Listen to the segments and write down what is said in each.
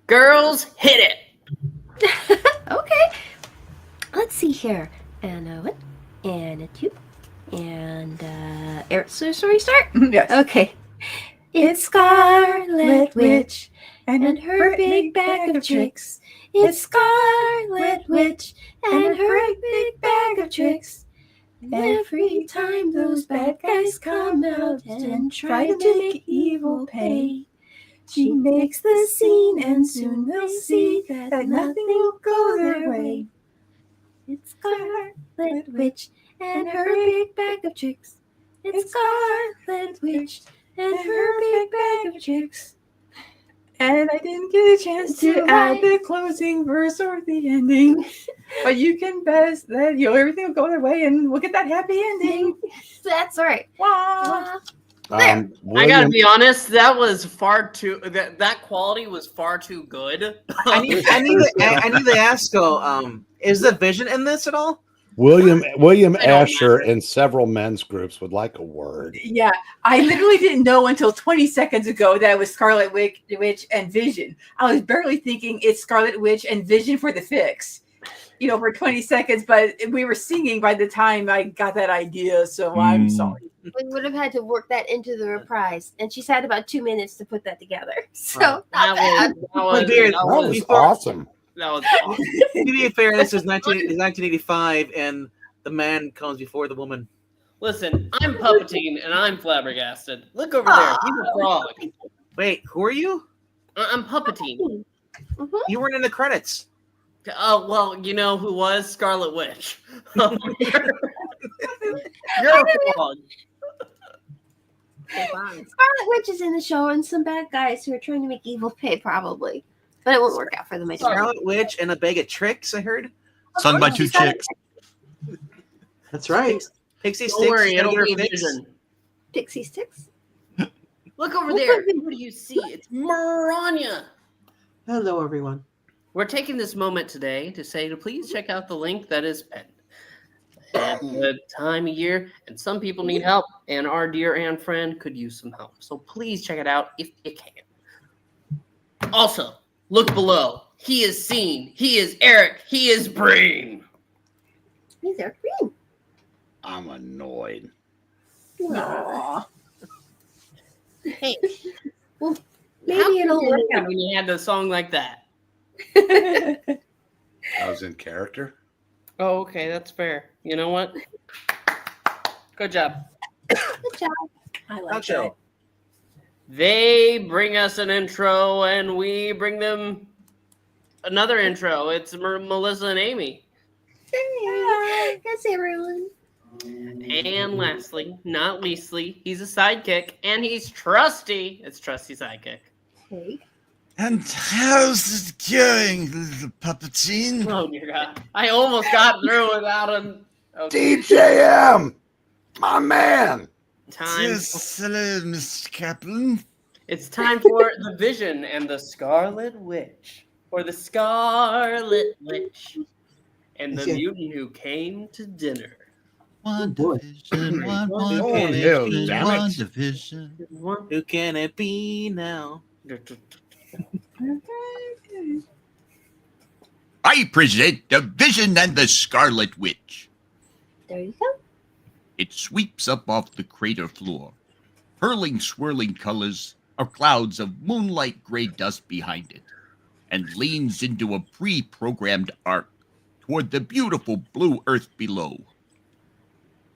Girls, hit it. Okay. Let's see here. And a 1, and a 2, and Eric. So shall we start? Yes. Okay. It's Scarlet Witch and her big bag of tricks. It's Scarlet Witch and her big bag of tricks. Every time those bad guys come out and try to make evil pay, she makes the scene, and soon we'll see that nothing will go their way. It's Scarlet Witch and her big bag of tricks. It's Scarlet Witch and her big bag of tricks. And I didn't get a chance to add the closing verse or the ending. But you can bet that everything will go their way and we'll get that happy ending. That's right. Wow. I gotta be honest, that was far too. That quality was far too good. I need to ask though. Is the Vision in this at all? William Asher and several men's groups would like a word. Yeah, I literally didn't know until 20 seconds ago that it was Scarlet Witch and Vision. I was barely thinking it's Scarlet Witch and Vision for the fix, for 20 seconds. But we were singing by the time I got that idea, so I'm sorry. We would have had to work that into the reprise, and she's had about 2 minutes to put that together. So not bad. That was awesome. That was awesome. To be fair, this is 1985, and the man comes before the woman. Listen, I'm puppeting, and I'm flabbergasted. Look over there. He's a frog. Wait, who are you? I'm puppeting. Mm-hmm. You weren't in the credits. Oh, well, you know who was? Scarlet Witch. You're a frog. Scarlet Witch is in the show, and some bad guys who are trying to make evil pay, probably. But it won't work out for them. Scarlet Witch and a bag of tricks, I heard. Sung by two chicks. That's right. Pixie Don't Sticks. worry, it'll Regular be Fix. Vision. Pixie Sticks? Look over there. What do you see? It's Maranya. Hello, everyone. We're taking this moment today to say to please check out the link that is pinned. It's the time of year, and some people need help, and our dear Anne friend could use some help. So please check it out if you can. Also, look below. He is Scene. He is Eric. He is Brain. He's Eric Green. I'm annoyed. Aww. Hey, Well, maybe it'll work out. when you had a song like that. I was in character. Oh, okay, that's fair. You know what? Good job. Good job. I like that. They bring us an intro, and we bring them another intro. It's Melissa and Amy. Hey, that's everyone. And lastly, not leastly, he's a sidekick, and he's Trusty. It's Trusty sidekick. Hey. And how's it going, little puppeteen? Oh, dear God. I almost got through without him. Okay. DJM! My man! Time. Yes, hello, Mr. Kaplan. It's time for the Vision and the Scarlet Witch. Or the Scarlet Witch. And the mutant who came to dinner. One division, one Oh, division, damn one it. division. Who can it be now? I present the Vision and the Scarlet Witch. There you go. It sweeps up off the crater floor, hurling swirling colors of clouds of moonlight gray dust behind it, and leans into a pre-programmed arc toward the beautiful blue earth below.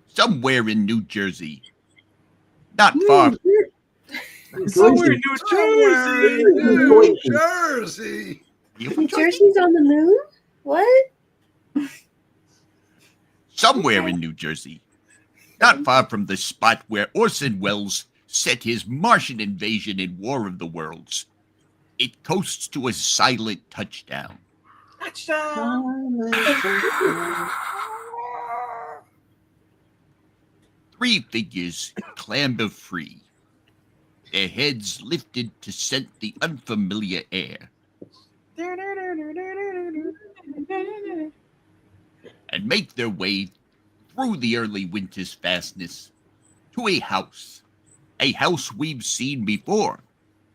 Somewhere in New Jersey. Not far. Somewhere in New Jersey! New Jersey's on the moon? What? Somewhere in New Jersey. Not far from the spot where Orson Welles set his Martian invasion in War of the Worlds. It coasts to a silent touchdown. Three figures clamber free, their heads lifted to scent the unfamiliar air, and make their way through the early winter's fastness to a house we've seen before.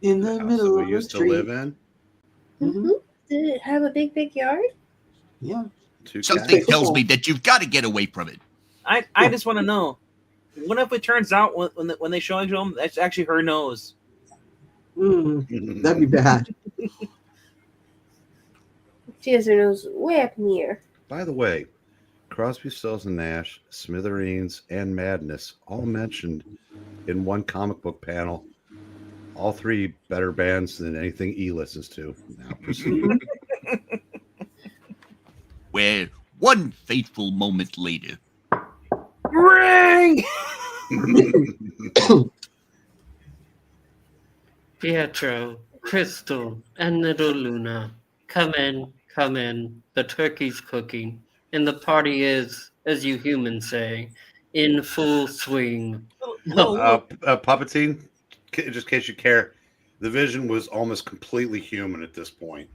In the House middle that of we the used to street. live in. Mm-hmm. Did it have a big yard? Yeah. Something tells me that you've got to get away from it. I just want to know. What if it turns out when they show it to him, that's actually her nose? That'd be bad. She has her nose way up in the air. By the way, Crosby, Stills, and Nash, Smithereens, and Madness all mentioned in one comic book panel. All three better bands than anything E listens to. Now proceed. Where one fateful moment later. Ring! Pietro, Crystal, and little Luna. Come in, come in. The turkey's cooking, and the party is, as you humans say, in full swing. Puppeteen, just in case you care, the Vision was almost completely human at this point.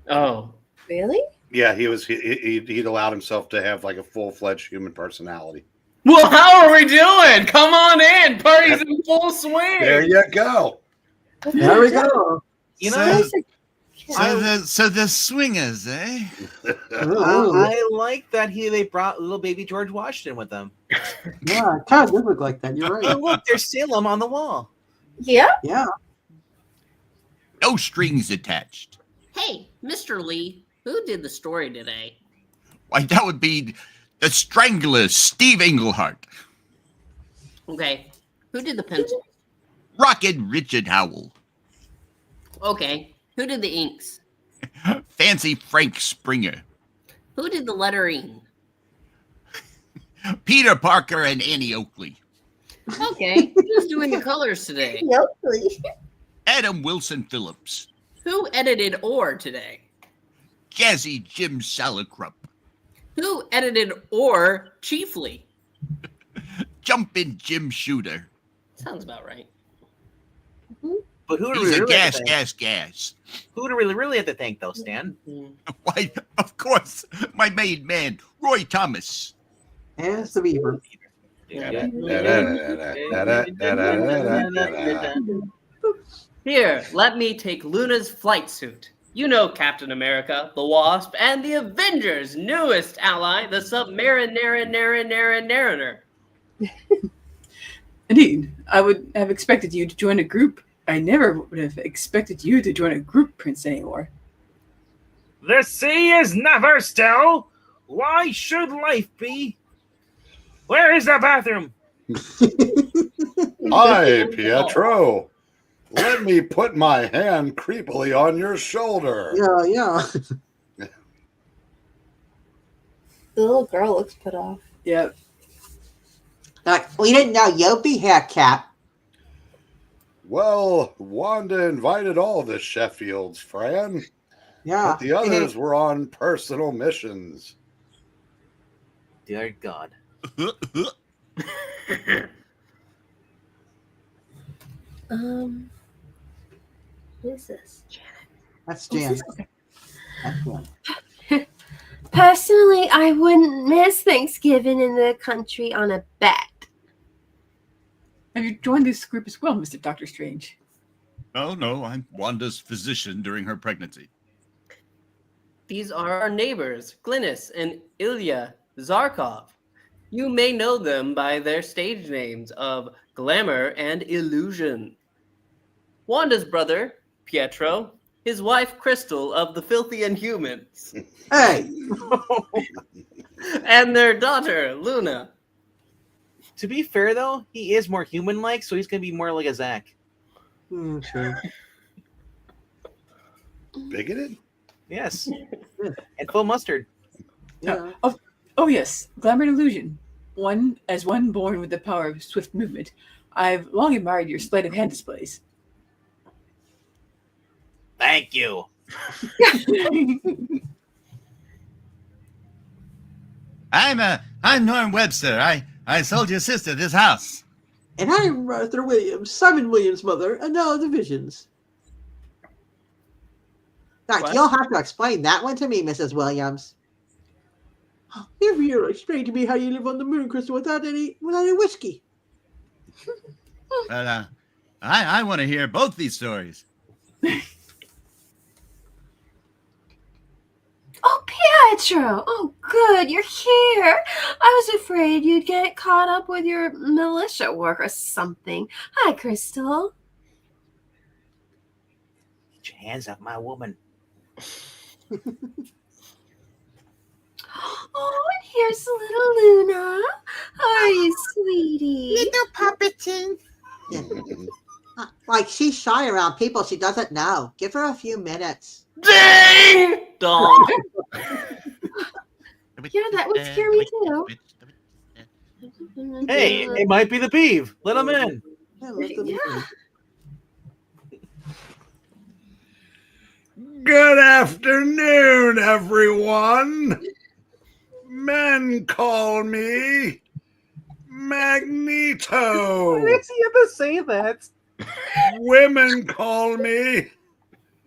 Oh, Really? Yeah, he'd allowed himself to have like a full-fledged human personality. well, how are we doing? Come on in. Party's in full swing. There you go. There we go. You know, So the swingers, eh? I like that they brought little baby George Washington with them. Yeah, it kind of does look like that. You're Oh, right. look, there's Salem on the wall. Yeah. Yeah. No strings attached. Hey, Mr. Lee, who did the story today? Why, that would be the Strangler, Steve Englehart. Okay, who did the pencil? Rocket Richard Howell. Okay, who did the inks? Fancy Frank Springer. Who did the lettering? Peter Parker and Annie Oakley. Okay, who's doing the colors today? Nope, please. Adam Wilson Phillips. Who edited Or today? Jazzy Jim Salicrup. Who edited Or chiefly? Jumpin' Jim Shooter. Sounds about right. But who do He's we a really have gas, to thank? gas. Who do we really have to thank, though, Stan? Why, of course, my main man, Roy Thomas. And it's the Beaver. Here, let me take Luna's flight suit. You know Captain America, the Wasp, and the Avengers' newest ally, the Submariner. Indeed, I would have expected you to join a group. I never would have expected you to join a group, Prince anymore. The sea is never still. Why should life be? Where is the bathroom? Hi, Pietro. Let me put my hand creepily on your shoulder. Yeah. The little girl looks put off. Yep. Like, we didn't know you'd be here, Cap. Well, Wanda invited all the Sheffields, Fran. Yeah. But the others were on personal missions. Dear God. Who is this? That's Jan. That's Jan. Personally, I wouldn't miss Thanksgiving in the country on a bet. Have you joined this group as well, Mr. Doctor Strange? No, I'm Wanda's physician during her pregnancy. These are our neighbors, Glynis and Ilya Zarkov. You may know them by their stage names of Glamour and Illusion. Wanda's brother, Pietro, his wife, Crystal, of the Filthy Inhumans, Hey. and their daughter, Luna. To be fair, though, he is more human-like, so he's going to be more like a Zach. Sure. Bigoted? Yes. And full mustard. Yeah. Oh yes, Glamour and Illusion. One born with the power of swift movement. I've long admired your sleight of hand displays. Thank you. I'm Norm Webster. I sold your sister this house. And I'm Arthur Williams, Simon Williams' mother, and now the Visions. Now, What? you'll have to explain that one to me, Mrs. Williams. If you'll explain to me how you live on the moon, Crystal, without any whiskey. But I want to hear both these stories. Pietro! Oh, good, you're here. I was afraid you'd get caught up with your militia work or something. Hi, Crystal. Get your hands off my woman. Oh, and here's little Luna. How are you, sweetie? Little puppeting. Like, she's shy around people she doesn't know. Give her a few minutes. Ding dong. Yeah, that would scare me too. Hey, it might be the beeve. Let him in. Yeah, let them Yeah. in. Good afternoon, everyone. Men call me Magneto. Why does he have to say that? Women call me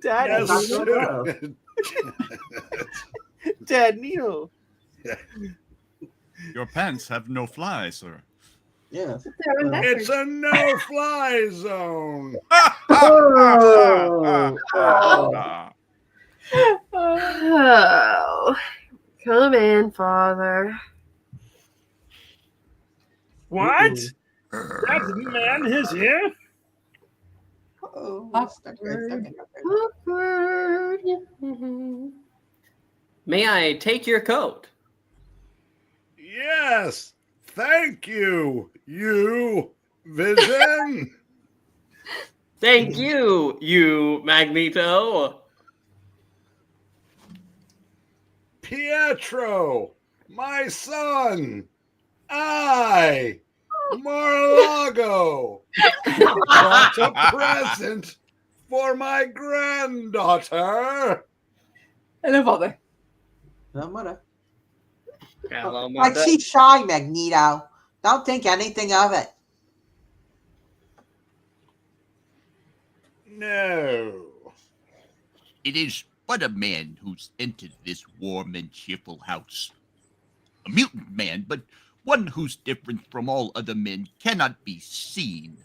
Dad, Dad Neo. Your pants have no fly, sir. Yeah. It's a no-fly zone. Oh, come in, Father. What? That man is here? Oh, Awkward. Awkward. May I take your coat? Yes, thank you, you Vision. Thank you, you Magneto. Pietro, my son. I, Mar-a-Lago, brought a present for my granddaughter. Hello, Father. No matter. Hello, Like, Wanda. she's shy, Magneto. Don't think anything of it. No. It is but a man who's entered this warm and cheerful house. A mutant man, but one who's different from all other men cannot be seen.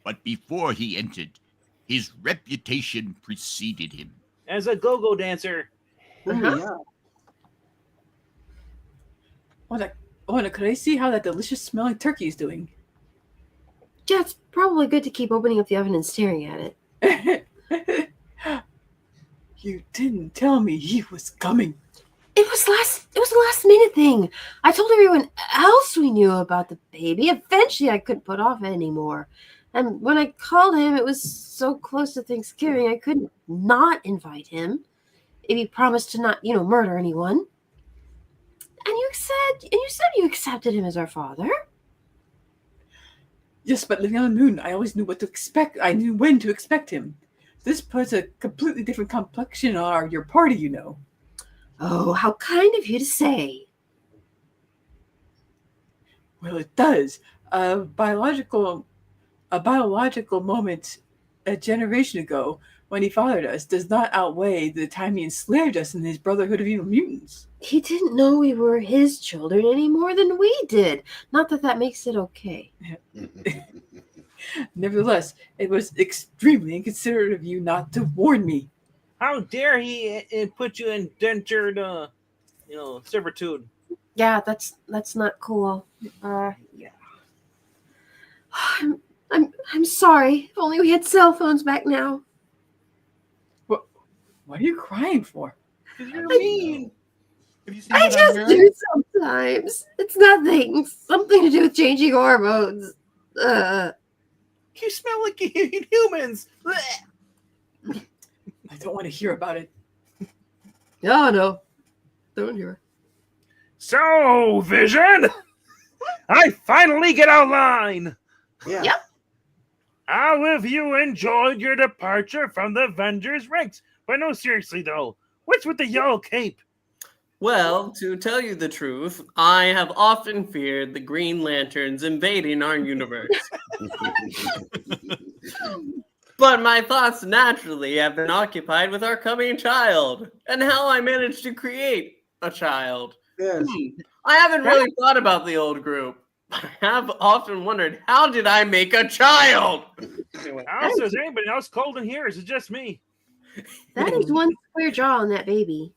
But before he entered, his reputation preceded him. As a go-go dancer. Yeah. Wanda, could I see how that delicious smelling turkey is doing? Yeah, it's probably good to keep opening up the oven and staring at it. You didn't tell me he was coming. It was a last minute thing. I told everyone else we knew about the baby. Eventually I couldn't put off anymore. And when I called him, it was so close to Thanksgiving I couldn't not invite him. If he promised to not, murder anyone. And you said you accepted him as our father. Yes, but living on the moon, I always knew what to expect. I knew when to expect him. This puts a completely different complexion on your party, Oh, how kind of you to say. Well, it does. A biological moment a generation ago when he fathered us does not outweigh the time he enslaved us in his Brotherhood of Evil Mutants. He didn't know we were his children any more than we did. Not that that makes it okay. Nevertheless, it was extremely inconsiderate of you not to warn me. How dare he put you in dentured, servitude? Yeah, that's not cool. Yeah. I'm sorry. If only we had cell phones back now. What are you crying for? You're mean. Have you seen I what I'm just wearing? do sometimes. It's nothing. Something to do with changing hormones. You smell like humans. I don't want to hear about it. Oh, no. Don't hear. So, Vision, I finally get online. Yeah. Yep. How have you enjoyed your departure from the Avengers ranks? But no, seriously though, what's with the yellow cape? Well, to tell you the truth, I have often feared the Green Lanterns invading our universe. But my thoughts naturally have been occupied with our coming child and how I managed to create a child. Yes. I haven't really thought about the old group. I have often wondered, how did I make a child? Alice, is anybody else cold in here? Or is it just me? That is one square jaw on that baby.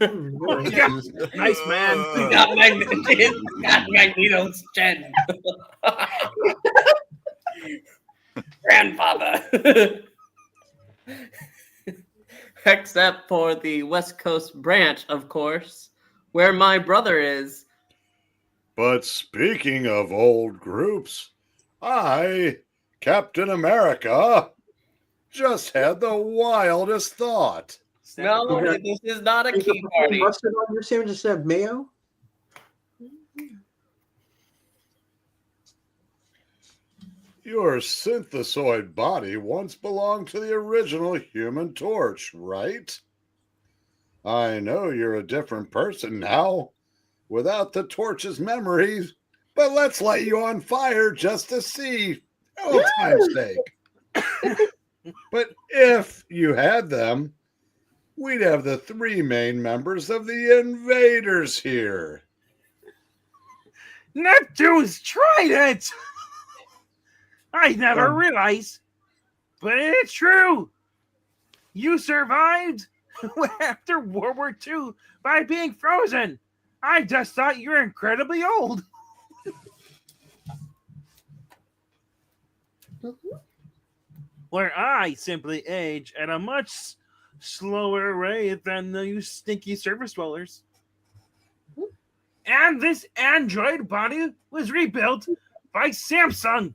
Really. Yeah. Nice man. It's got Magneto's chin. Grandfather. Except for the West Coast branch, of course, where my brother is. But speaking of old groups, I, Captain America, just had the wildest thought. No, Okay. this is not a Is key the party. mustard on your sandwich instead of mayo? Your synthesoid body once belonged to the original Human Torch, right? I know you're a different person now, without the Torch's memories, but let's light you on fire just to see, old time's sake. But if you had them, we'd have the three main members of the Invaders here. Neptune's trident! I never realized, but it's true. You survived after World War II by being frozen. I just thought you were incredibly old. Where I simply age at a much slower rate than you stinky surface dwellers. And this android body was rebuilt by Samsung.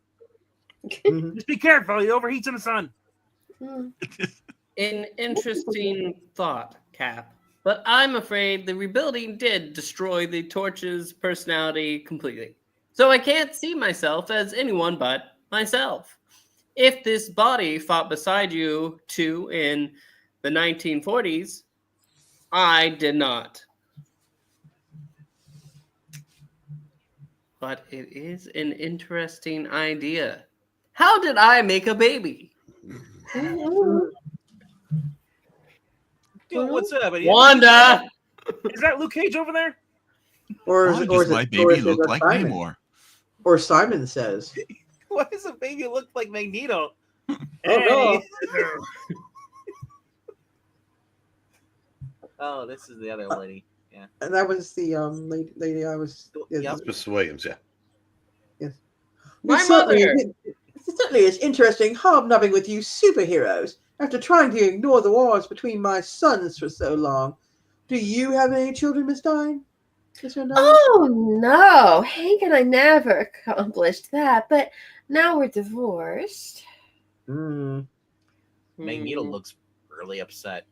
Just be careful, he overheats in the sun. An interesting thought, Cap. But I'm afraid the rebuilding did destroy the Torch's personality completely. So I can't see myself as anyone but myself. If this body fought beside you two in the 1940s, I did not. But it is an interesting idea. How did I make a baby? Dude, what's up? Wanda! Is that Luke Cage over there? Or Why is does it my or baby is it look what like Simon? Namor? Or Simon says. Why does a baby look like Magneto? Oh, no. Oh, this is the other lady. Yeah. And that was the lady I was. Yep. That's Miss Williams, yeah. My It certainly is interesting hobnobbing with you superheroes after trying to ignore the wars between my sons for so long. Do you have any children, Miss Dine? Oh no, Hank and I never accomplished that, but now we're divorced. Magneto looks really upset.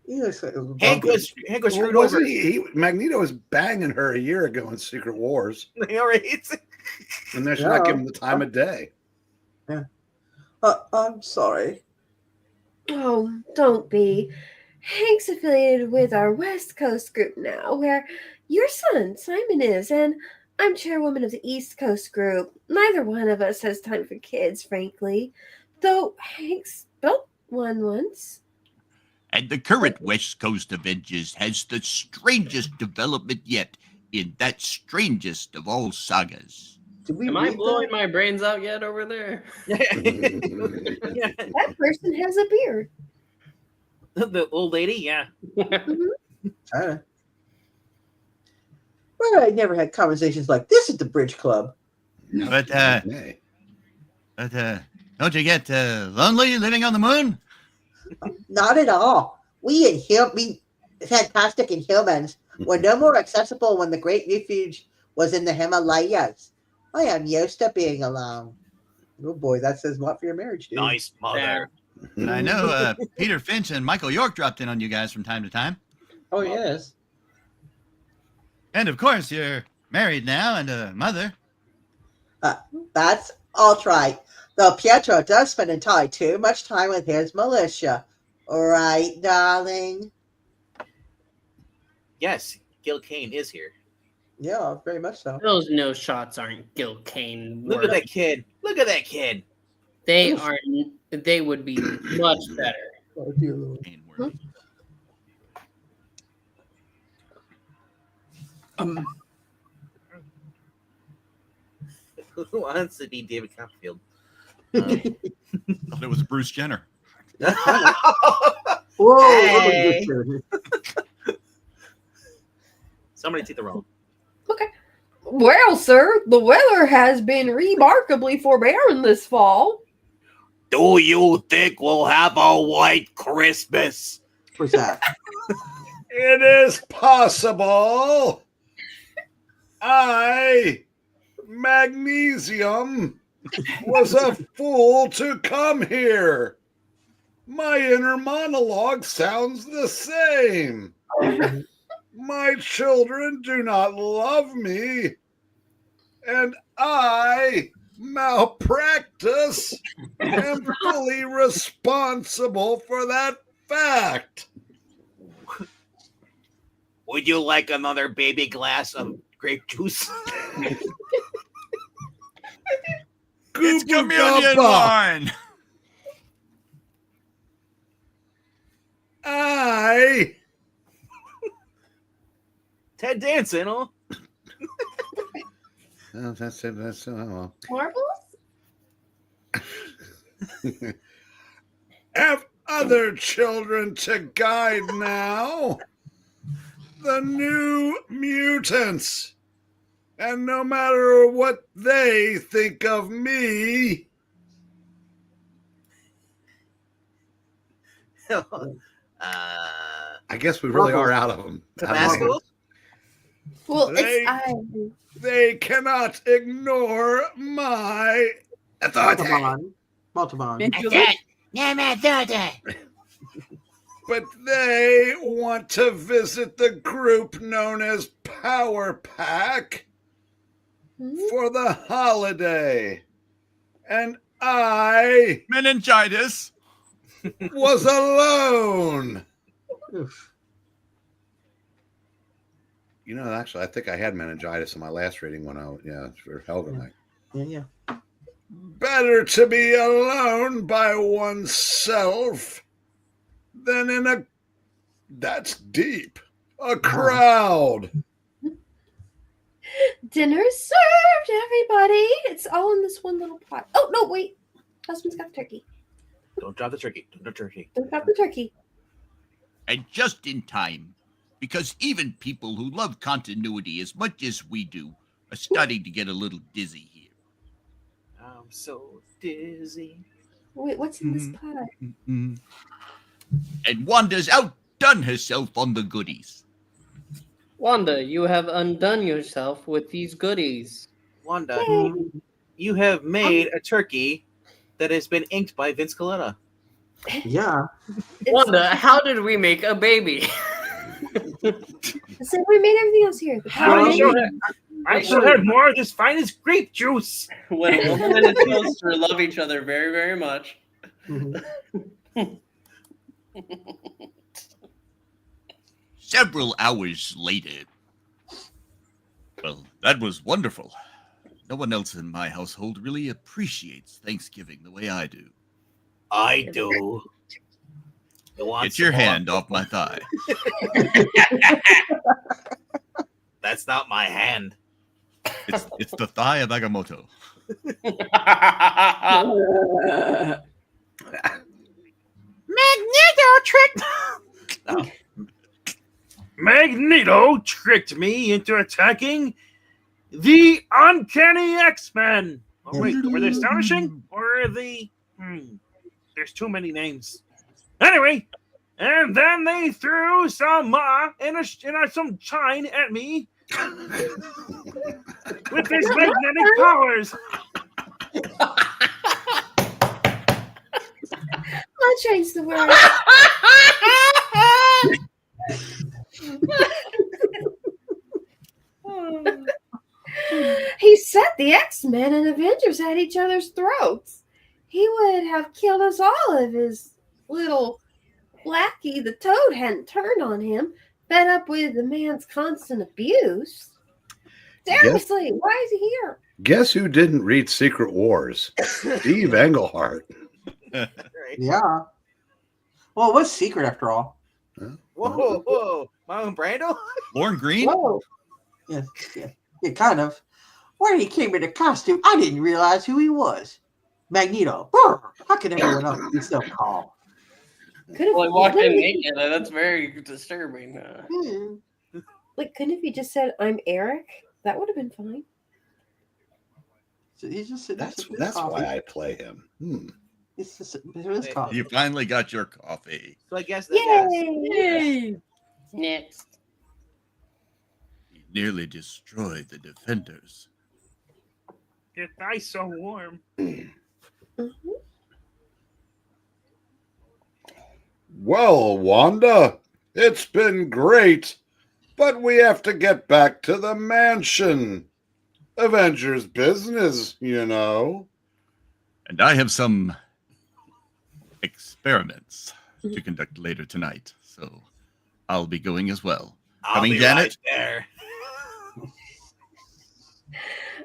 He looks like Hank was screwed Wasn't over. he? Magneto was banging her a year ago in Secret Wars, All right. and they should not give him the time of day. I'm sorry. Oh, don't be. Hank's affiliated with our West Coast group now, where your son, Simon, is, and I'm chairwoman of the East Coast group. Neither one of us has time for kids, frankly, though Hank's built one once. And the current West Coast Avengers has the strangest development yet in that strangest of all sagas. Am I blowing my brains out yet over there? That person has a beard. The old lady, yeah. Well, I never had conversations like this at the Bridge Club. But don't you get lonely living on the moon? Not at all. We Fantastic Inhumans were no more accessible when the Great Refuge was in the Himalayas. I am used to being alone. Oh boy, that says a lot for your marriage, dude. Nice mother. I know Peter Finch and Michael York dropped in on you guys from time to time. Oh yes. And of course, you're married now and a mother. That's all right. Though Pietro does spend entirely too much time with his militia. Right, darling? Yes, Gil Kane is here. Yeah, very much so. Those no shots aren't Gil Kane. Look at that kid. Look at that kid. They are. They would be much better. Oh, dear Lord. Who wants to be David Copperfield? Thought it was Bruce Jenner. Whoa! Hey. Somebody take the roll. Well, sir, the weather has been remarkably forbearing this fall. Do you think we'll have a white Christmas? What's that? It is possible. I, Magnesium, was a fool to come here. My inner monologue sounds the same. My children do not love me, and I, malpractice, am fully responsible for that fact. Would you like another baby glass of grape juice? It's communion Gubba. wine. I, Ted Danson, huh? oh, that's it. That's well. Marbles? Have other children to guide now. The new mutants. And no matter what they think of me, I guess we really are out of them. Tabasco? Well, They- They cannot ignore my authority. Multibond. But they want to visit the group known as Power Pack for the holiday. And I Meningitis. was alone. Oof. You know, actually, I think I had meningitis in my last reading when for Helga night. Yeah. Better to be alone by oneself than in that's deep, a crowd. Dinner's served, everybody. It's all in this one little pot. Oh, no, wait. Husband's got the turkey. Don't drop the turkey. Don't drop the turkey. Don't drop the turkey. And just in time, because even people who love continuity as much as we do are starting to get a little dizzy here. I'm so dizzy. Wait, what's in this pot? And Wanda's outdone herself on the goodies. Wanda, you have undone yourself with these goodies. Wanda, you have made a turkey that has been inked by Vince Coletta. Yeah. Wanda, how did we make a baby? So we made everything else here. The How pot. did you I should have more of this finest grape juice. When a woman and a toaster love each other very, very much. Several hours later. Well, that was wonderful. No one else in my household really appreciates Thanksgiving the way I do. I do. You want Get your some more? hand off my thigh. That's not my hand. It's the thigh of Agamotto. Magneto tricked. Oh. Magneto tricked me into attacking the Uncanny X-Men. Oh, wait, were they astonishing? Or are they... there's too many names. Anyway, and then they threw some some shine at me with his magnetic powers. I'll change the word. He set the X-Men and Avengers at each other's throats. He would have killed us all if his little Blackie the Toad hadn't turned on him, fed up with the man's constant abuse. Seriously, why is he here? Guess who didn't read Secret Wars? Steve Englehart. Right. Yeah. Well, what's secret after all? Whoa. Marlon Brando? Lauren Green? Whoa. Yeah, kind of. When he came in the costume, I didn't realize who he was. Magneto. Brr, how can everyone else be so calm? Could have, Well, he walked in couldn't naked. That's very disturbing. if you just said I'm Eric? That would have been fine. So he's just sitting there That's sipping his that's coffee. why I play him. He's just sitting there with his coffee. You finally got your coffee. So I guess that Yay! Next. He nearly destroyed the defenders. It's nice so warm. Well, Wanda, it's been great, but we have to get back to the mansion. Avengers business, you know. And I have some experiments to conduct later tonight, so I'll be going as well. Coming, Janet? Right there.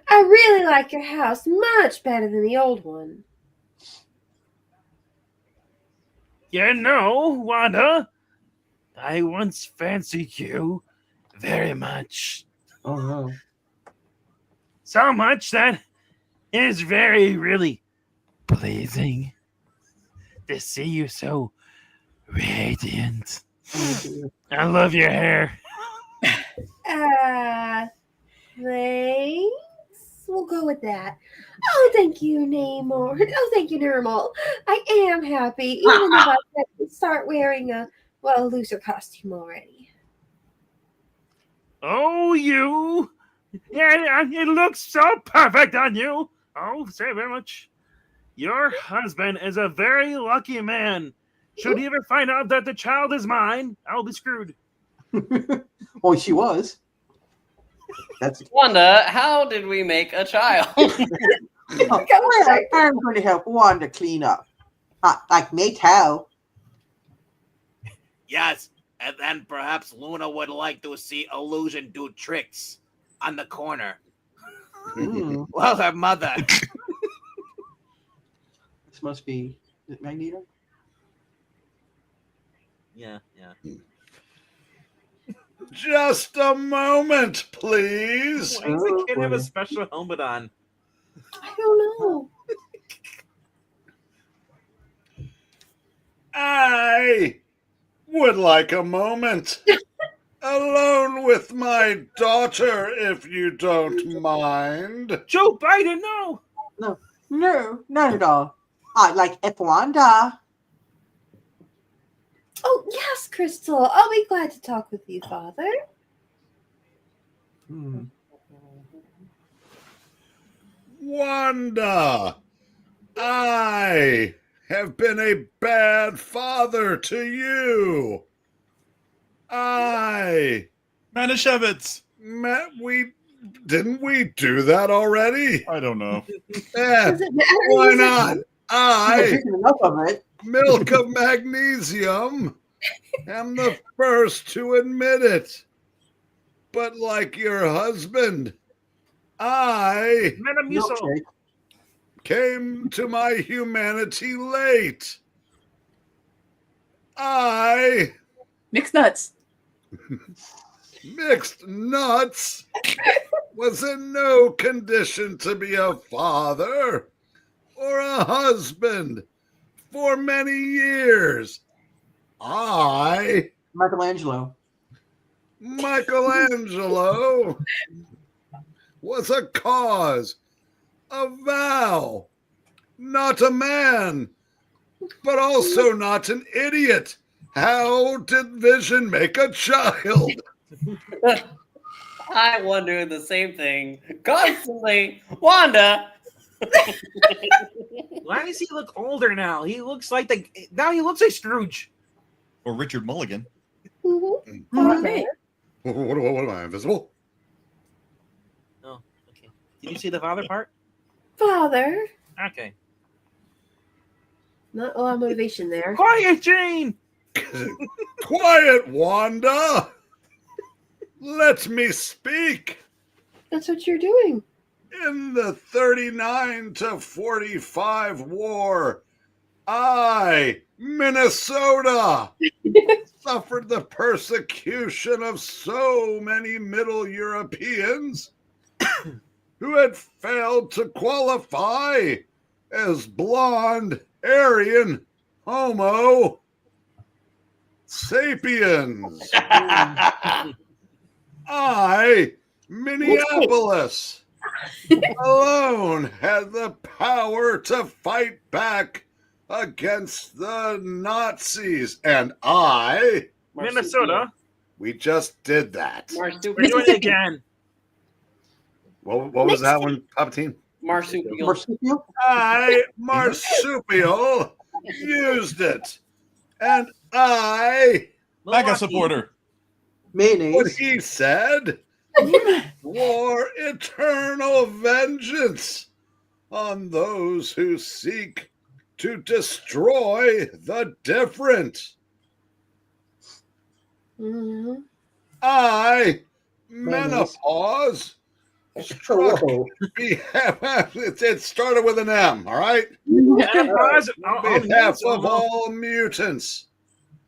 I really like your house much better than the old one. You know, Wanda, I once fancied you very much. Oh no. So much that it is very, really pleasing to see you so radiant. I love your hair. Thanks. We'll go with that. Oh, thank you, Namor. Oh, thank you, Nermal. I am happy, even if I have to start wearing a looser costume already. Oh, you. Yeah, it looks so perfect on you. Oh, say very much. Your husband is a very lucky man. Should he ever find out that the child is mine, I'll be screwed. Oh, she was. That's Wanda, how did we make a child? Well, I'm going to help Wanda clean up. Like me too. Yes, and then perhaps Luna would like to see Illusion do tricks on the corner. Well, her mother. this must be is it Magneto? Yeah. Just a moment, please. Why does the kid have a special helmet on? I don't know. I would like a moment alone with my daughter, if you don't mind. Joe Biden, no. No, not at all. Like if Wanda. Oh, yes, Crystal. I'll be glad to talk with you, Father. Wanda, I have been a bad father to you. Manischewitz. Didn't we do that already? I don't know. Does it matter? Why not? I, Drinking enough of it. milk of magnesium, am the first to admit it. But like your husband, I Metamucil. Milkshake. came to my humanity late. I Mixed nuts. mixed nuts was in no condition to be a father or a husband for many years. I, Michelangelo. Michelangelo, was a cause, a vow, not a man, but also not an idiot. How did Vision make a child? I wonder the same thing constantly. Wanda. Why does he look older now? He looks like he looks like Scrooge. Or Richard Mulligan. Okay. What am I, invisible? Oh, okay. Did you see the father part? Father. Okay. Not a lot of motivation there. Quiet, Jane. Quiet, Wanda. Let me speak. That's what you're doing. In the 39 to 45 war, I, Minnesota, suffered the persecution of so many Middle Europeans who had failed to qualify as blonde, Aryan, homo, Sapiens. I, Minneapolis, alone had the power to fight back against the Nazis. And I, Minnesota. we just did that. We're Marsupial. doing it again. What was that one, Palpatine? Marsupial. Marsupial? I, Marsupial, used it. And I, MAGA supporter. what Mayonnaise. he said, swore eternal vengeance on those who seek to destroy the different. Mhm. I, Mayonnaise. menopause, struck Whoa. it started with an M, all right? On behalf of all mutants,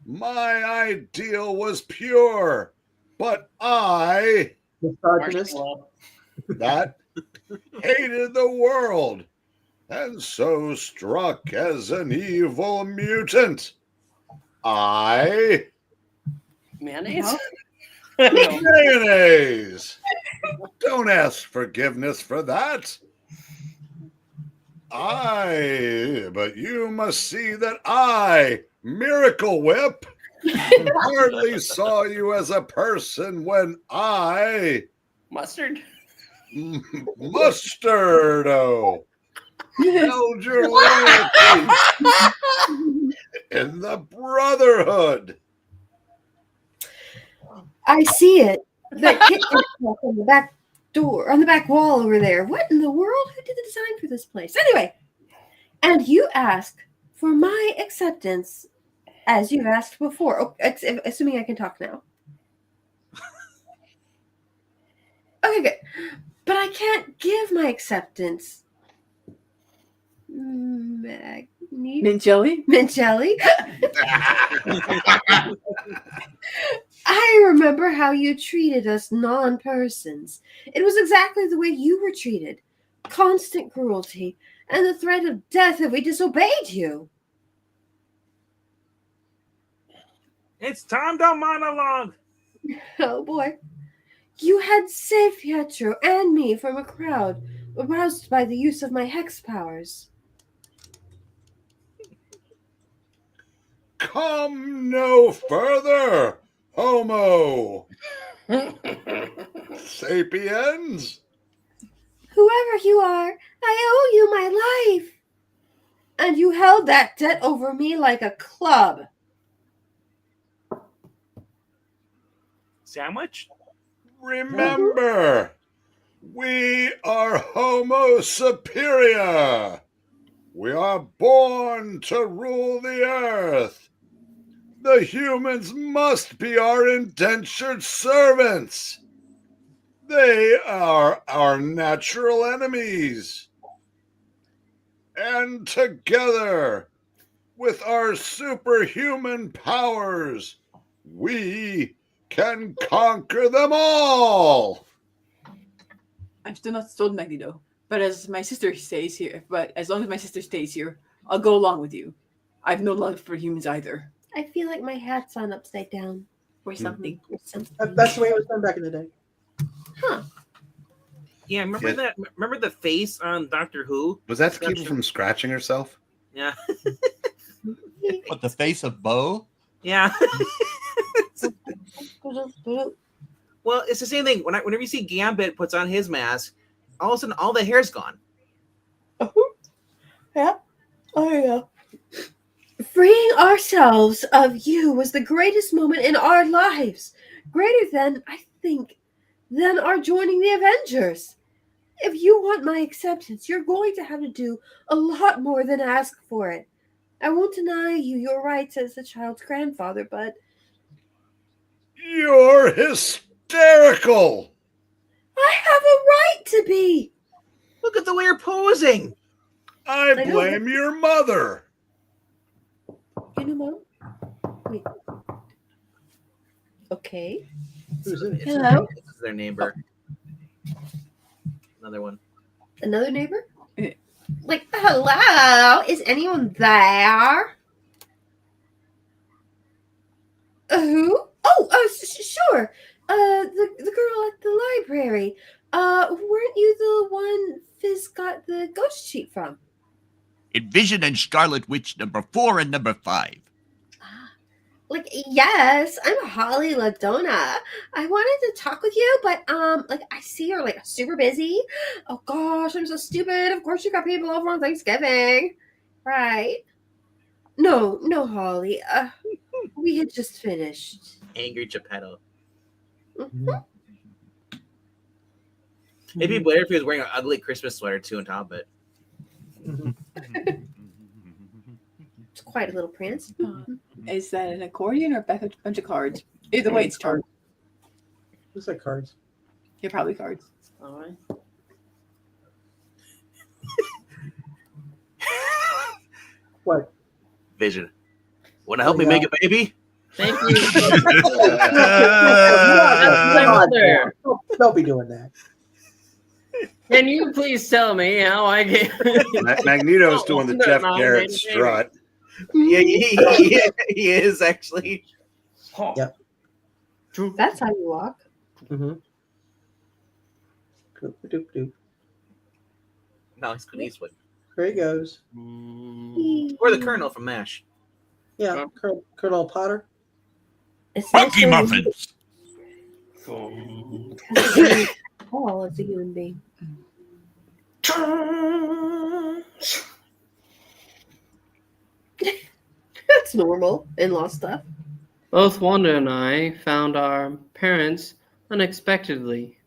my ideal was pure, but I, Misogynist. Marshmallow. that, hated the world, and so struck as an evil mutant. I, Mayonnaise? mayonnaise. Don't ask forgiveness for that. But you must see that I, Miracle Whip, hardly saw you as a person when I, Mustard? Mustardo, held your loyalty in the Brotherhood. I see it. That kit on the back door, on the back wall over there. What in the world? Who did the design for this place? Anyway, and you ask for my acceptance as you've asked before. Oh, assuming I can talk now. Okay, good. But I can't give my acceptance. Mint jelly? Mint jelly? I remember how you treated us non-persons. It was exactly the way you were treated. Constant cruelty and the threat of death if we disobeyed you. It's time to monologue. Oh boy. You had saved Pietro and me from a crowd aroused by the use of my hex powers. Come no further, Homo sapiens. Whoever you are, I owe you my life. And you held that debt over me like a club. Sandwich? Remember, we are Homo superior. We are born to rule the earth. The humans must be our indentured servants. They are our natural enemies. And together, with our superhuman powers, we can conquer them all. I'm still not sold Magneto, but as my sister stays here, but as long as my sister stays here, I'll go along with you. I have no love for humans either. I feel like my hat's on upside down. Or something. Or something. That's the way it was done back in the day. Huh. Yeah, remember Yeah. that? Remember the face on Doctor Who? Was that to keep her from scratching herself? Yeah, What, the face of Bo? yeah. Well, it's the same thing. Whenever you see Gambit puts on his mask, all of a sudden all the hair's gone. Yeah. Oh, yeah. Freeing ourselves of you was the greatest moment in our lives. Greater than, I think, than our joining the Avengers. If you want my acceptance, you're going to have to do a lot more than ask for it. I won't deny you your rights as the child's grandfather, but You're hysterical. I have a right to be. Look at the way you're posing. I know. blame your mother. You know, Mom? Wait. Okay. Who's in it? Hello? This is their neighbor. Another one. Another neighbor? Yeah. Like, hello? Is anyone there? Who? Oh, sure. The girl at the library. Weren't you the one Fizz got the ghost sheet from? In Vision and Scarlet Witch number 4 and number 5. Like, yes, I'm Holly Ladonna. I wanted to talk with you, but I see you're like super busy. Oh gosh, I'm so stupid. Of course you got people over on Thanksgiving. Right. No, Holly. We had just finished. Angry Geppetto. Mhm. It'd be better if he was wearing an ugly Christmas sweater too on top of it. It's quite a little prance. Is that an accordion or a bunch of cards? Either way, it's cards. Looks like cards. Yeah, probably cards. All right. What? Vision. Want to help me make a baby? Thank you. Don't be doing that. Can you please tell me how I get? Magneto's doing the Jeff Garrett strut. Yeah, he is actually. Yep. That's how you walk. Mm-hmm. Doop. No, it's Clint Eastwood. There he goes. Or the Colonel from MASH. Yeah, Colonel Potter. Funky Muffins. Paul is a human being. That's normal in-law stuff. Both Wanda and I found our parents unexpectedly,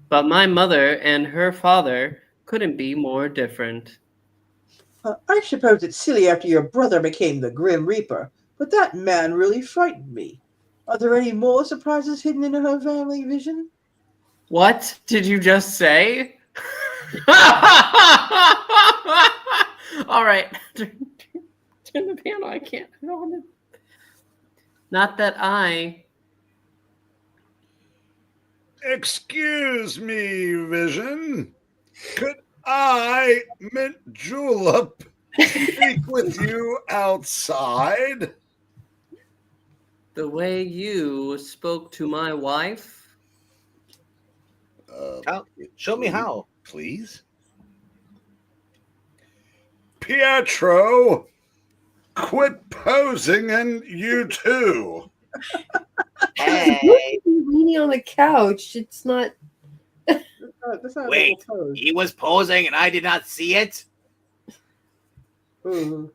but my mother and her father couldn't be more different. I suppose it's silly after your brother became the Grim Reaper, but that man really frightened me. Are there any more surprises hidden in her family, Vision? What did you just say? All right. Turn the piano. I can't. I don't want to. Not that I. Excuse me, Vision. Could I, Mint Julep, speak with you outside? The way you spoke to my wife? Show me how. Please. Pietro, quit posing, and you too. Hey. Leaning on the couch. It's not. That's not Wait, a little pose. he was posing and I did not see it? Ooh,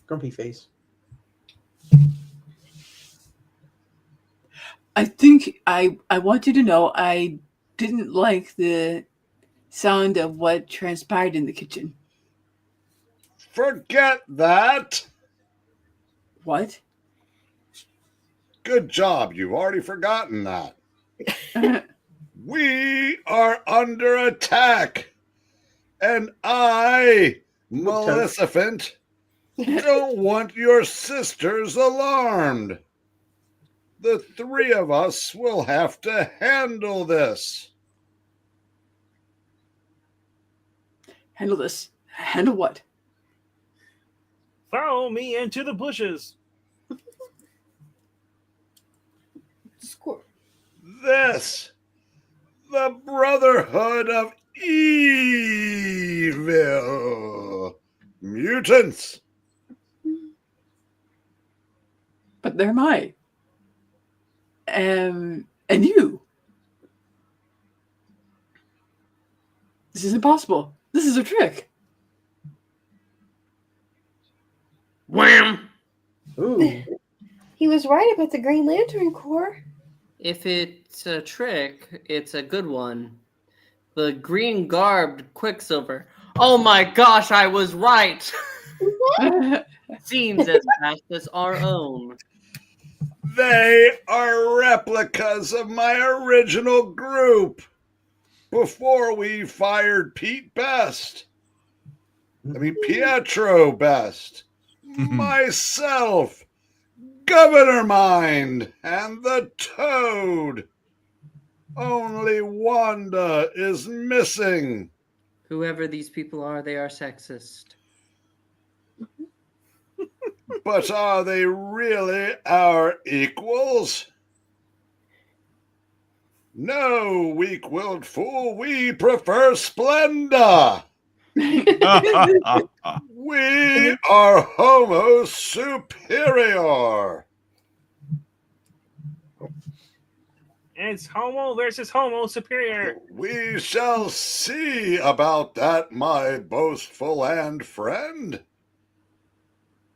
grumpy face. I think I want you to know I didn't like the sound of what transpired in the kitchen. Forget that. What? Good job. You've already forgotten that. We are under attack. And I, Maleficent, don't want your sisters alarmed. The three of us will have to handle this. Handle this. Handle what? Follow me into the bushes. Score. This, the Brotherhood of Evil Mutants. But they're mine. And you. This is impossible. This is a trick. Wham! Ooh. He was right about the Green Lantern Corps. If it's a trick, it's a good one. The green garbed Quicksilver. Oh my gosh, I was right! Seems as fast as our own. They are replicas of my original group before we fired Pietro Best, myself, Governor Mind, and the Toad. Only Wanda is missing. Whoever these people are, they are sexist. But are they really our equals? No, weak-willed fool, we prefer splendor. We are homo superior. It's homo versus homo superior. We shall see about that, my boastful and friend.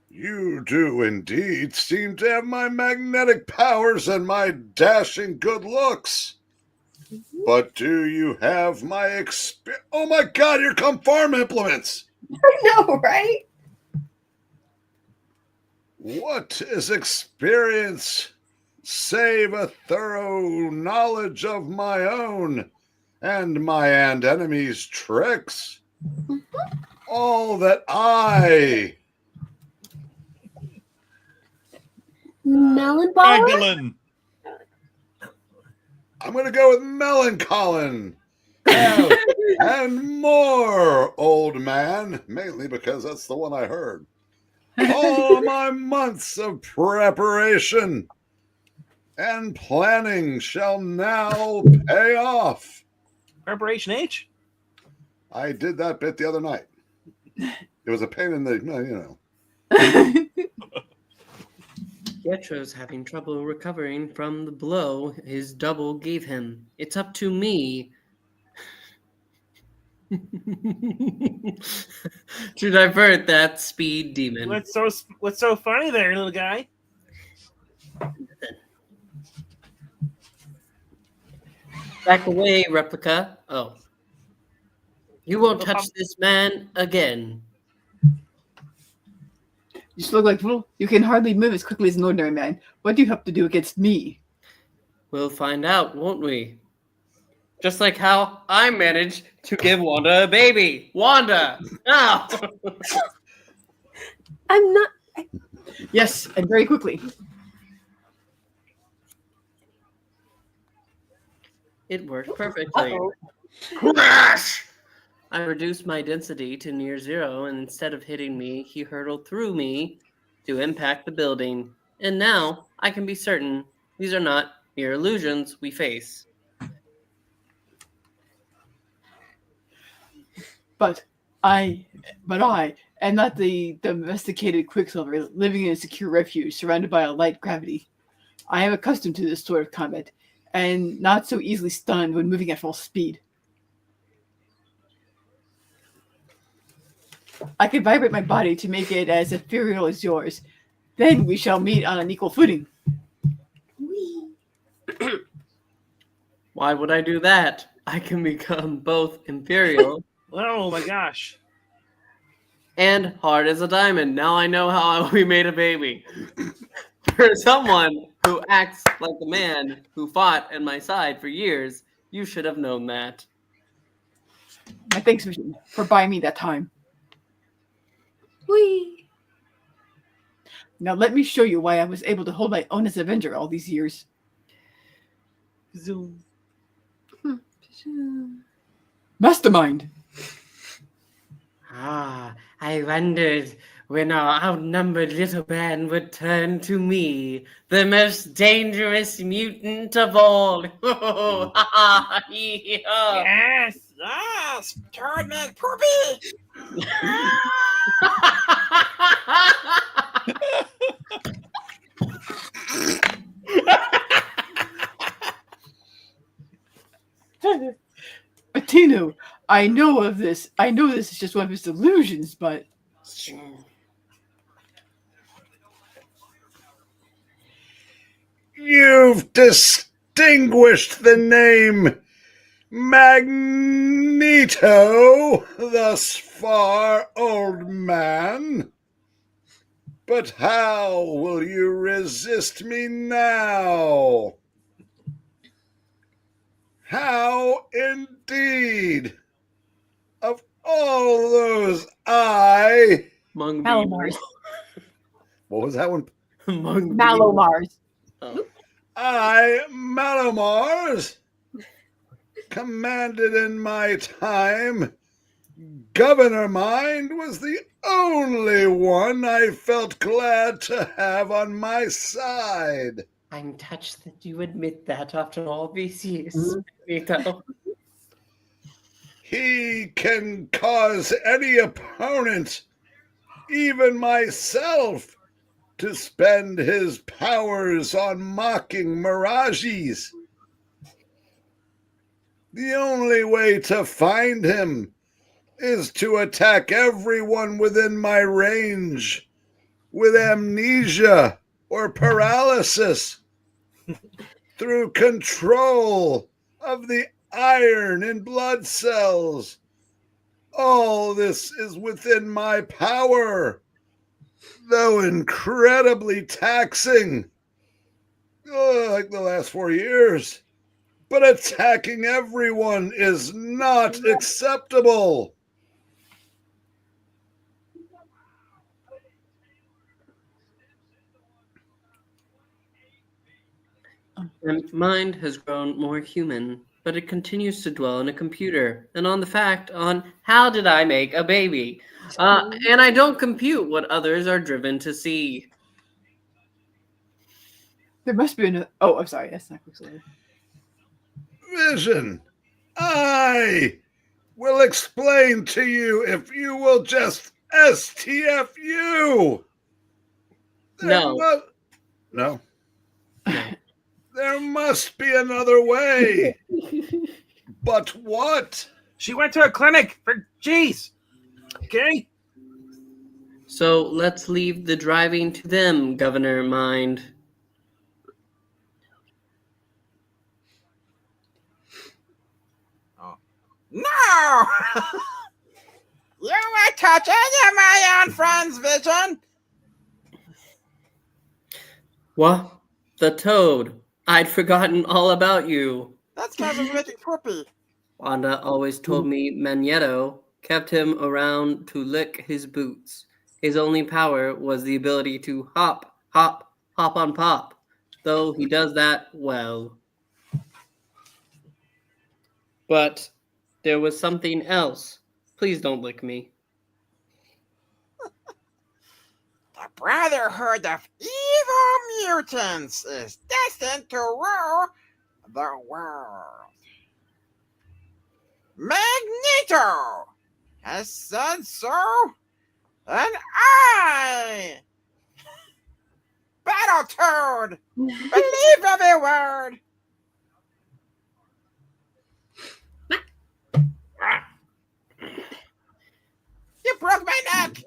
You do indeed seem to have my magnetic powers and my dashing good looks. But do you have my experience? Oh my God, here come farm implements. I know, right? What is experience save a thorough knowledge of my own and my enemy's tricks? All that I... Melon ball? Magdalene. I'm going to go with Melancholy. And more, old man, mainly because that's the one I heard. All my months of preparation and planning shall now pay off. Preparation H? I did that bit the other night. It was a pain in the, Pietro's having trouble recovering from the blow his double gave him. It's up to me to divert that speed demon. What's so funny there, little guy? Back away, replica. Oh. You won't touch this man again. You just look like fool. You can hardly move as quickly as an ordinary man. What do you have to do against me? We'll find out, won't we? Just like how I managed to give Wanda a baby. Wanda! Ow! I'm not. Yes, and very quickly. It worked perfectly. Uh-oh. Crash! I reduced my density to near zero, and instead of hitting me, he hurtled through me to impact the building. And now I can be certain these are not mere illusions we face. But I am not the domesticated Quicksilver living in a secure refuge surrounded by a light gravity. I am accustomed to this sort of combat and not so easily stunned when moving at full speed. I can vibrate my body to make it as ethereal as yours. Then we shall meet on an equal footing. Why would I do that? I can become both imperial Oh my gosh. and hard as a diamond. Now I know how we made a baby. For someone who acts like the man who fought at my side for years, you should have known that. My thanks, Vision, for buying me that time. Whee! Now let me show you why I was able to hold my own as Avenger all these years. Zoom. Mastermind! I wondered when our outnumbered little band would turn to me, the most dangerous mutant of all. Yes, yes, turn that poopy. Attino, I know of this. I know this is just one of his delusions, but You've distinguished the name Magneto thus far, old man. But how will you resist me now? How indeed? Of all those Malomars. What was that one? Malomars. Malomars, commanded in my time Governor Mind was the only one I felt glad to have on my side. I'm touched that you admit that after all these years, Magneto. He can cause any opponent, even myself, to spend his powers on mocking mirages. The only way to find him is to attack everyone within my range with amnesia or paralysis through control of the iron in blood cells. All this is within my power, though incredibly taxing, like the last 4 years. But attacking everyone is not acceptable. My mind has grown more human, but it continues to dwell in a computer and on the fact on how did I make a baby? And I don't compute what others are driven to see. There must be another. Oh, I'm sorry. That's not Quicksilver. Vision, I will explain to you if you will just STFU. No. No. There must be another way. But what? She went to a clinic for G's. Okay? So let's leave the driving to them, Governor Mind. No! You were touching my own friend's Vision. What? The Toad. I'd forgotten all about you. That's because of making poopy. Wanda always told me Magneto kept him around to lick his boots. His only power was the ability to hop, hop, hop on pop, though he does that well. But there was something else. Please don't lick me. The Brotherhood of Evil Mutants is destined to rule the world. Magneto has said so, and I, Battletoad, believe every word. You broke my neck.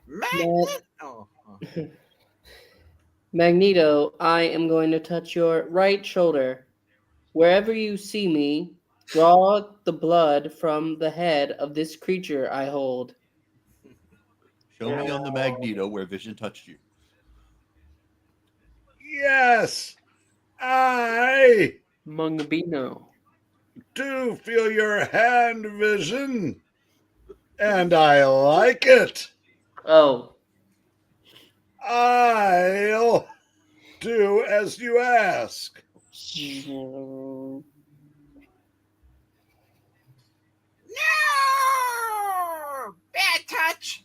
Magneto. Magneto, I am going to touch your right shoulder. Wherever you see me, draw the blood from the head of this creature I hold. Show me on the Magneto where Vision touched you. Yes, I Mungabino. do feel your hand, Vision, and I like it. Oh. I'll do as you ask. No! Bad touch.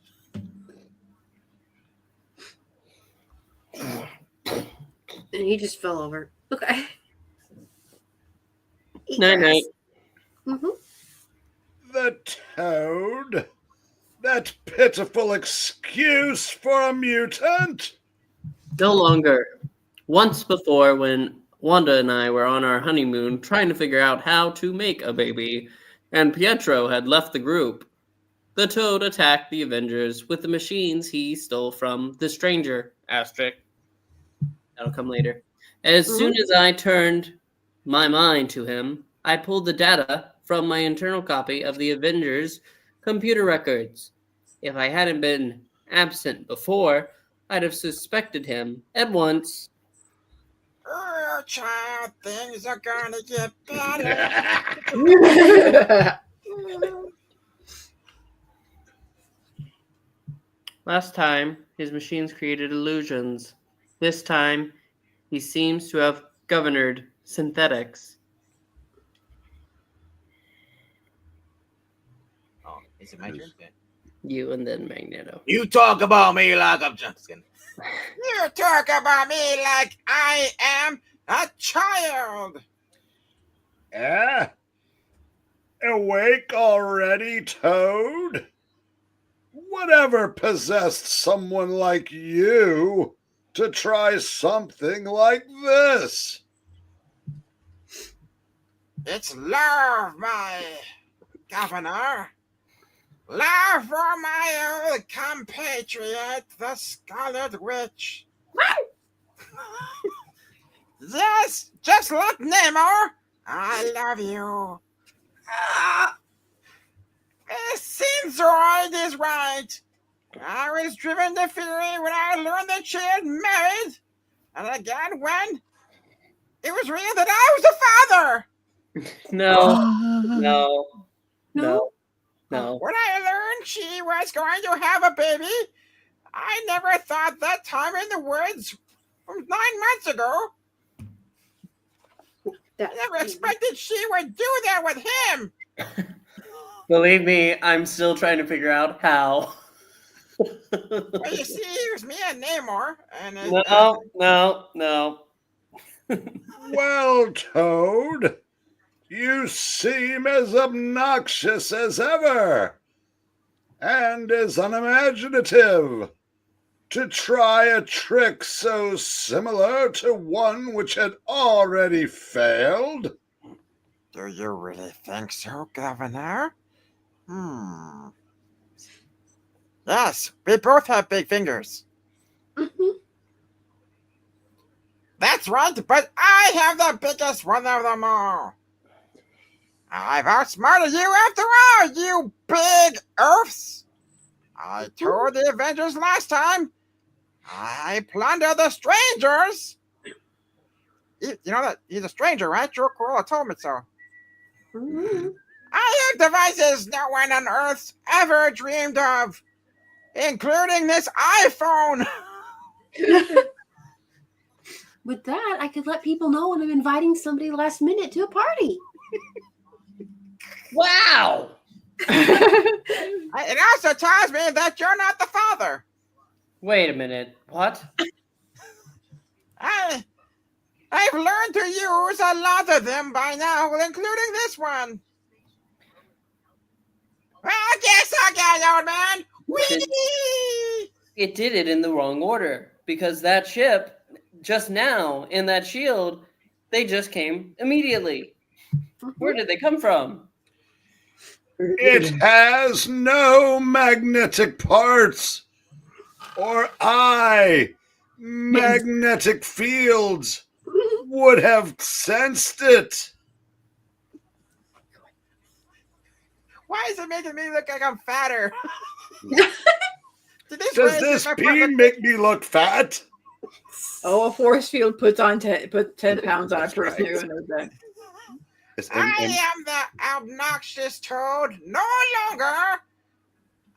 And he just fell over. Okay. Night night. Mm-hmm. The Toad? That pitiful excuse for a mutant? No longer. Once before, when Wanda and I were on our honeymoon trying to figure out how to make a baby, and Pietro had left the group, the Toad attacked the Avengers with the machines he stole from the stranger, asterisk. That'll come later. As soon as I turned my mind to him, I pulled the data from my internal copy of the Avengers computer records. If I hadn't been absent before, I'd have suspected him at once. Oh, child, things are gonna get better. Last time, his machines created illusions. This time, he seems to have governed synthetics. Is it my turn? You and then Magneto. You talk about me like I'm just kidding. You talk about me like I am a child. Awake already, Toad? Whatever possessed someone like you to try something like this? It's love, my governor. Love for my old compatriot, the Scarlet Witch. Yes, just like Namor. I love you. Sinzoid is right. I was driven to fury when I learned that she had married. And again when it was real that I was the father. No. When I learned she was going to have a baby, I never thought that time in the woods from 9 months ago. I never expected she would do that with him. Believe me, I'm still trying to figure out how. Well, you see, it was me and Namor. And No. Well, Toad, you seem as obnoxious as ever, and as unimaginative. To try a trick so similar to one which had already failed? Do you really think so, Governor? Yes, we both have big fingers. That's right, but I have the biggest one of them all. I've outsmarted you after all, you big oafs. I told the Avengers last time. I plunder the strangers. You know that he's a stranger, right? Joe Corolla told me so. I have devices no one on Earth's ever dreamed of, including this iPhone. With that, I could let people know when I'm inviting somebody last minute to a party. Wow. It also tells me that you're not the father. Wait a minute. What? I've learned to use a lot of them by now, including this one. Well, I guess again, old man. It did it in the wrong order, because that ship, just now, in that shield, they just came immediately. Where did they come from? It has no magnetic parts, or magnetic fields would have sensed it. Why is it making me look like I'm fatter? Does this beam make me look fat? Oh, a force field put 10 pounds on a person. Right. Everyone knows that. I am the obnoxious Toad no longer.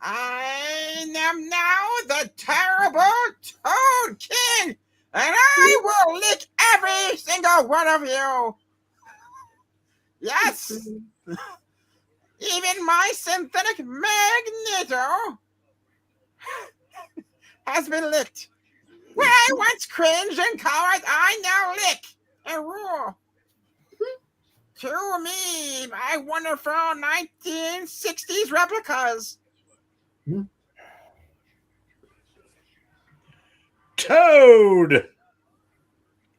I am now the terrible Toad King, and I will lick every single one of you. Yes, even my synthetic Magneto has been licked. Where I once cringed and cowered, I now lick and rule. To me, my wonderful 1960s replicas. Toad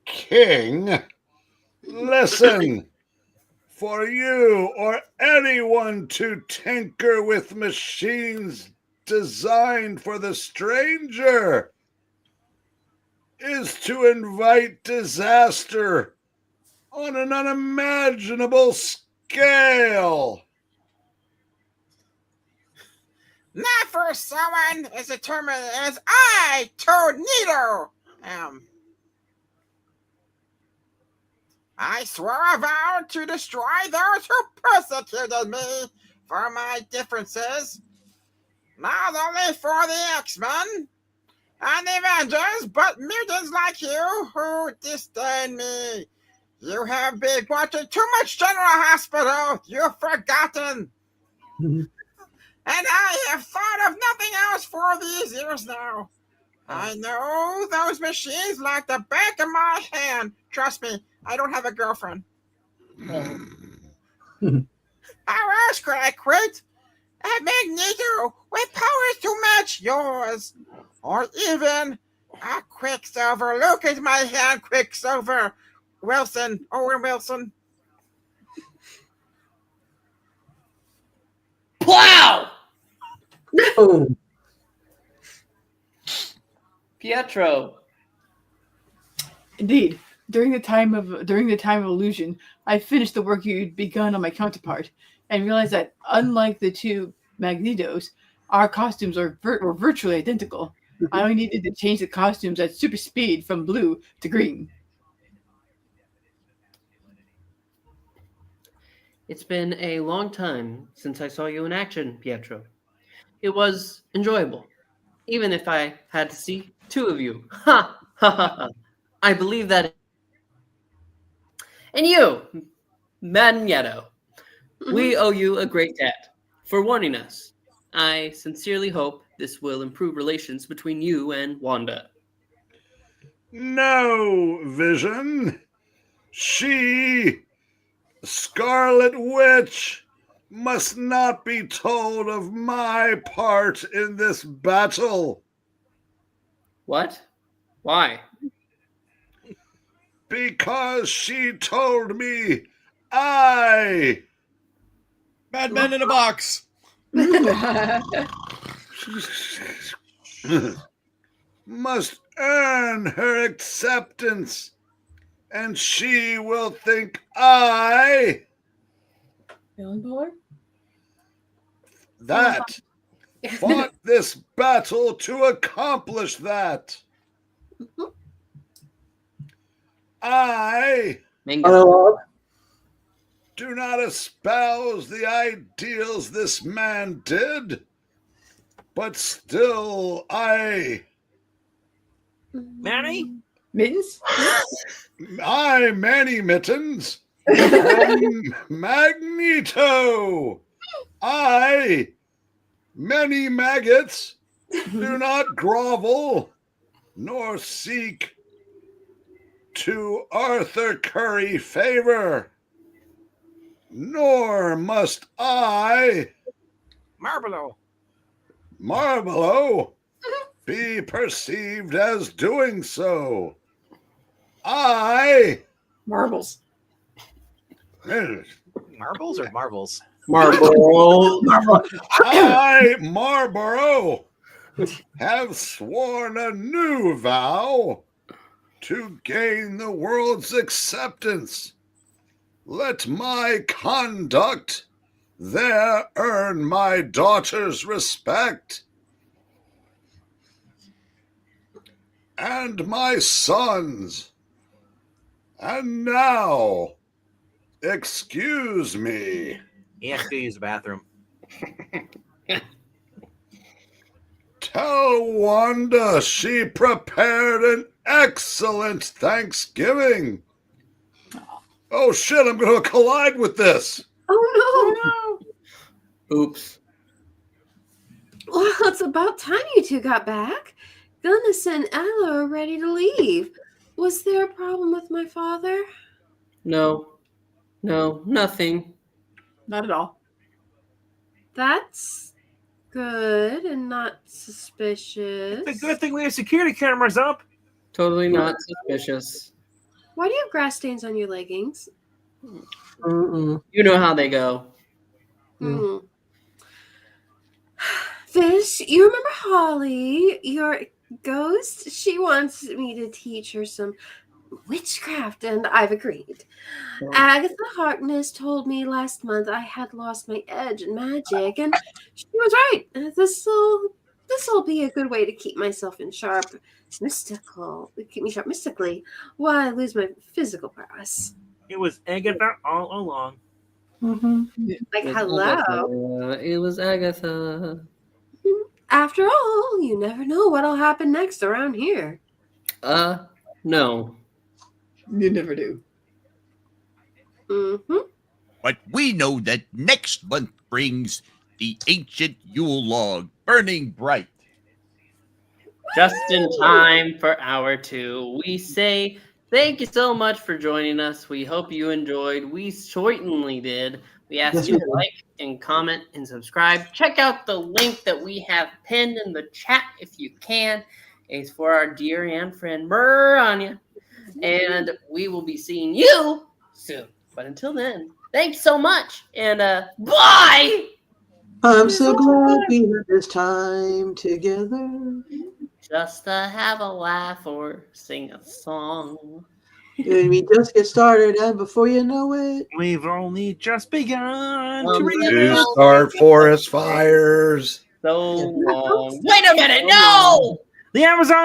King, listen. For you or anyone to tinker with machines designed for the stranger is to invite disaster on an unimaginable scale. Not for someone as determined as I, Toadnito, am. I swore a vow to destroy those who persecuted me for my differences, not only for the X-Men and the Avengers, but mutants like you who disdain me. You have been watching too much General Hospital. You've forgotten. and I have thought of nothing else for these years now. I know those machines like the back of my hand. Trust me, I don't have a girlfriend. How else could I quit a Magneto with powers to match yours? Or even a Quicksilver. Look at my hand, Quicksilver. Wilson, Owen Wilson. Plow! Oh, Pietro. Indeed, during the time of illusion, I finished the work you'd begun on my counterpart, and realized that unlike the two Magnetos, our costumes were virtually identical. I only needed to change the costumes at super speed from blue to green. It's been a long time since I saw you in action, Pietro. It was enjoyable, even if I had to see two of you. Ha! Ha ha ha. I believe that. And you, Magneto, we owe you a great debt for warning us. I sincerely hope this will improve relations between you and Wanda. No, Vision. She, Scarlet Witch, must not be told of my part in this battle. What? Why? Because she told me I Madman in a box. must earn her acceptance, and she will think I that fought this battle to accomplish that. I Mango. do not espouse the ideals this man did, but still Manny? Mittens? Manny Mittens, from Magneto. Many maggots, do not grovel nor seek to Arthur Curry favor, nor must I, Marlborough, be perceived as doing so. Marbles. Marbles or marbles? Marlboro. Marlborough, have sworn a new vow to gain the world's acceptance. Let my conduct there earn my daughter's respect. And my sons. And now, excuse me. He has to use the bathroom. Tell Wanda she prepared an excellent Thanksgiving. Oh shit, I'm going to collide with this. Oh no! Oops. Well, it's about time you two got back. Gunnis and Ella are ready to leave. Was there a problem with my father? No, nothing. Not at all. That's good and not suspicious. It's a good thing we have security cameras up. Totally not suspicious. Why do you have grass stains on your leggings? You know how they go. Hmm. Fish, you remember Holly, your ghost? She wants me to teach her some witchcraft, and I've agreed. Agatha Harkness told me last month I had lost my edge in magic, and she was right. This'll be a good way to keep myself keep me sharp mystically, while I lose my physical prowess. It was Agatha all along. Like, hello. It was Agatha. After all, you never know what'll happen next around here. No. You never do. Mm-hmm. But we know that next month brings the ancient Yule log burning bright. Just in time for hour 2. We say thank you so much for joining us. We hope you enjoyed. We certainly did. We ask Yes, you we to did. like and comment and subscribe. Check out the link that we have pinned in the chat if you can. It's for our dear and friend Miranya. And we will be seeing you soon. But until then, thanks so much. And bye! I'm so glad we had this time together. Just to have a laugh or sing a song. And we just get started, and before you know it, We've only just begun to To start forest fires. So long. Wait a minute, no! The Amazon